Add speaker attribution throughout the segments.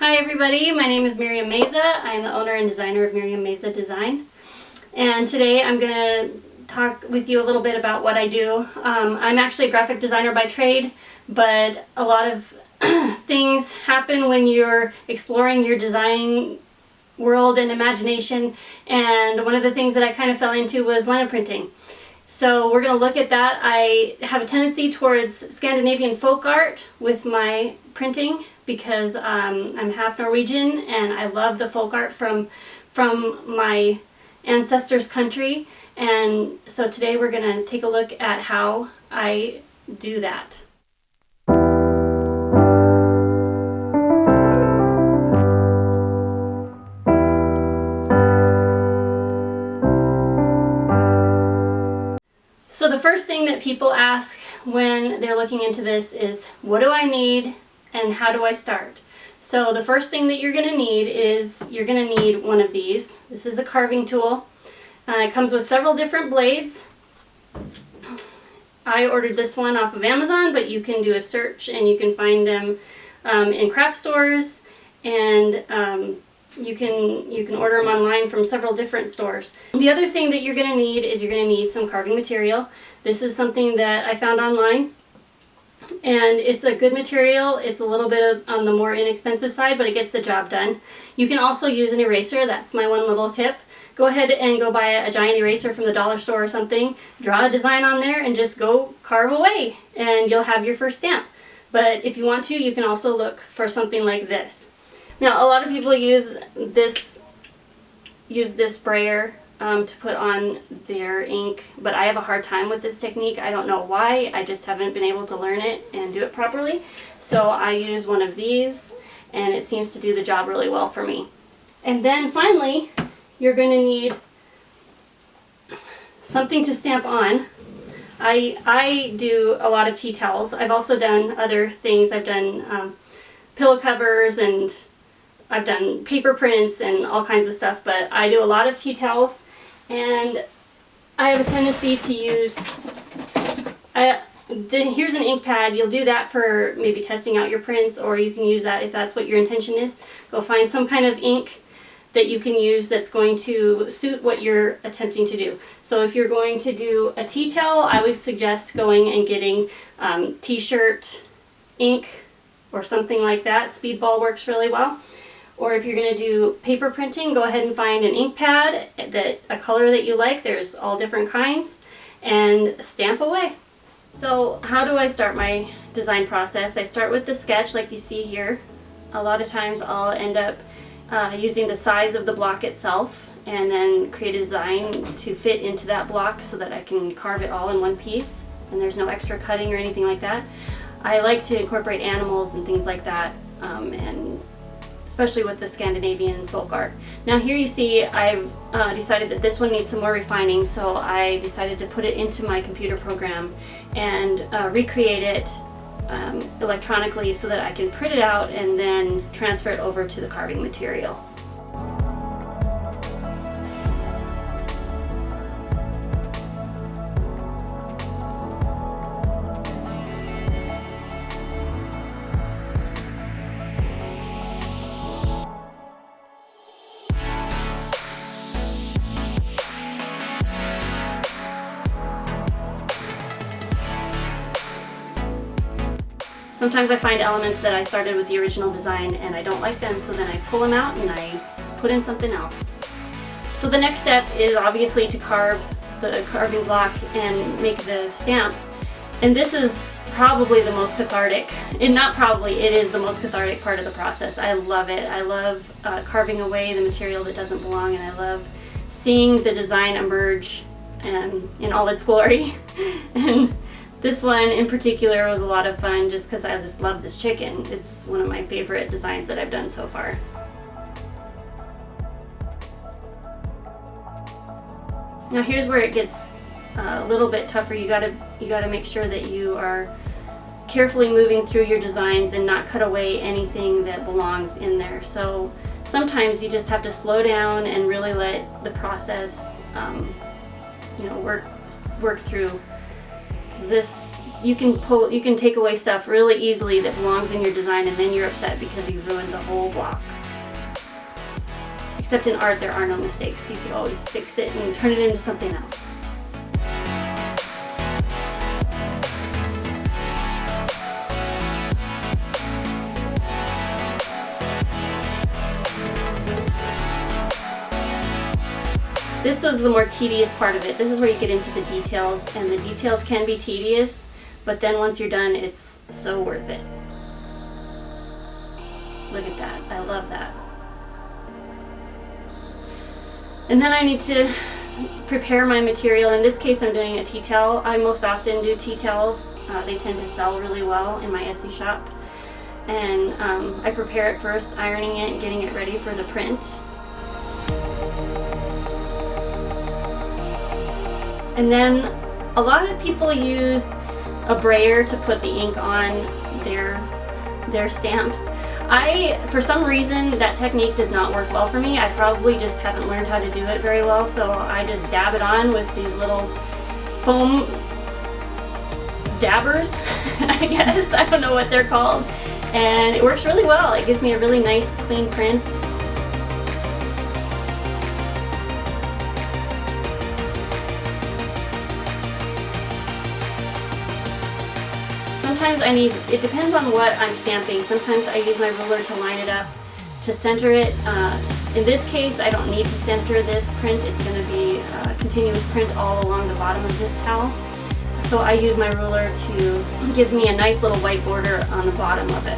Speaker 1: Hi everybody, my name is Miriam Meza. I'm the owner and designer of Miriam Meza Design. And today I'm going to talk with you a little bit about what I do. I'm actually a graphic designer by trade, but a lot of things happen when you're exploring your design world and imagination. And one of the things that I kind of fell into was lino printing. So we're going to look at that. I have a tendency towards Scandinavian folk art with my printing because I'm half Norwegian and I love the folk art from my ancestors' country. And so today we're going to take a look at how I do that. So the first thing that people ask when they're looking into this is, what do I need and how do I start? So the first thing that you're going to need is you're going to need one of these. This is a carving tool. It comes with several different blades. I ordered this one off of Amazon, but you can do a search and you can find them in craft stores, and you can order them online from several different stores. The other thing that you're going to need is you're going to need some carving material. This is something that I found online, and it's a good material. It's a little bit on the more inexpensive side, but it gets the job done. You can also use an eraser. That's my one little tip. Go ahead and go buy a giant eraser from the dollar store or something. Draw a design on there and just go carve away, and you'll have your first stamp. But if you want to, you can also look for something like this. Now, a lot of people use this sprayer to put on their ink, but I have a hard time with this technique. I don't know why. I just haven't been able to learn it and do it properly. So I use one of these, and it seems to do the job really well for me. And then finally, you're going to need something to stamp on. I do a lot of tea towels. I've also done other things. I've done pillow covers, and I've done paper prints and all kinds of stuff, but I do a lot of tea towels, and I have a tendency to use, here's an ink pad. You'll do that for maybe testing out your prints, or you can use that if that's what your intention is. Go find some kind of ink that you can use that's going to suit what you're attempting to do. So if you're going to do a tea towel, I would suggest going and getting t-shirt ink or something like that. Speedball works really well. Or if you're going to do paper printing, go ahead and find an ink pad, a color that you like. There's all different kinds, and stamp away. So how do I start my design process? I start with the sketch like you see here. A lot of times I'll end up using the size of the block itself and then create a design to fit into that block so that I can carve it all in one piece and there's no extra cutting or anything like that. I like to incorporate animals and things like that, and especially with the Scandinavian folk art. Now here you see I've decided that this one needs some more refining, so I decided to put it into my computer program and recreate it electronically so that I can print it out and then transfer it over to the carving material. Sometimes I find elements that I started with the original design and I don't like them, so then I pull them out and I put in something else. So the next step is obviously to carve the carving block and make the stamp. And this is probably the most cathartic, and not probably, it is the most cathartic part of the process. I love it. I love carving away the material that doesn't belong, and I love seeing the design emerge in all its glory. And this one in particular was a lot of fun just because I just love this chicken. It's one of my favorite designs that I've done so far. Now here's where it gets a little bit tougher. You gotta make sure that you are carefully moving through your designs and not cut away anything that belongs in there. So sometimes you just have to slow down and really let the process work through. This you can take away stuff really easily that belongs in your design, and then you're upset because you've ruined the whole block. Except in art, there are no mistakes. You can always fix it and turn it into something else. This was the more tedious part of it. This is where you get into the details, and the details can be tedious, but then once you're done, it's so worth it. Look at that. I love that. And then I need to prepare my material. In this case, I'm doing a tea towel. I most often do tea towels. They tend to sell really well in my Etsy shop. And I prepare it first, ironing it and getting it ready for the print. And then a lot of people use a brayer to put the ink on their stamps. For some reason, that technique does not work well for me. I probably just haven't learned how to do it very well, so I just dab it on with these little foam dabbers, I guess. I don't know what they're called. And it works really well. It gives me a really nice, clean print. Sometimes it depends on what I'm stamping. Sometimes I use my ruler to line it up, to center it. In this case, I don't need to center this print. It's going to be a continuous print all along the bottom of this towel. So I use my ruler to give me a nice little white border on the bottom of it.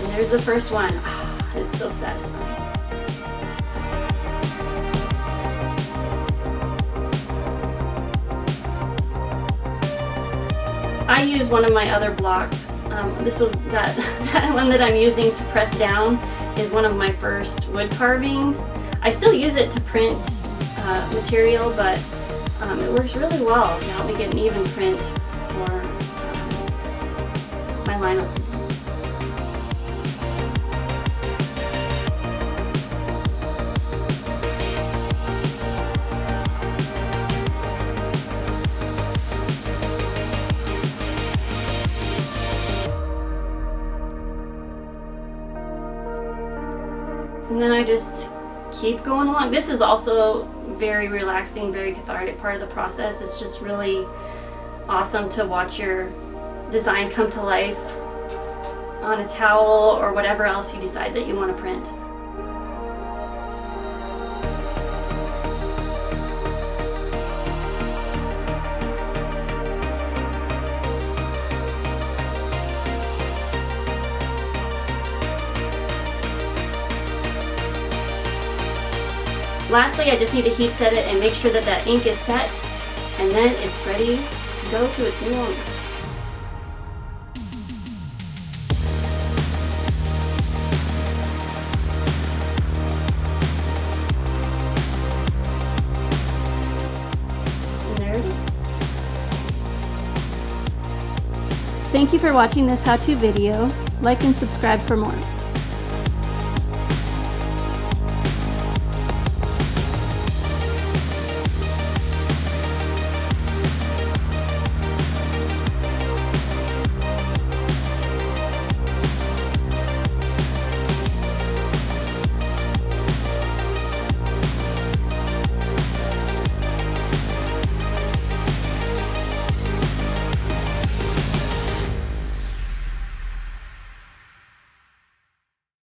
Speaker 1: And there's the first one. It's so satisfying. I use one of my other blocks. This was that one that I'm using to press down is one of my first wood carvings. I still use it to print material, but it works really well to help me get an even print for my Lino. And then I just keep going along. This is also very relaxing, very cathartic part of the process. It's just really awesome to watch your design come to life on a towel or whatever else you decide that you want to print. Lastly, I just need to heat set it and make sure that that ink is set, and then it's ready to go to its new owner. And there it is. Thank you for watching this how-to video. Like and subscribe for more.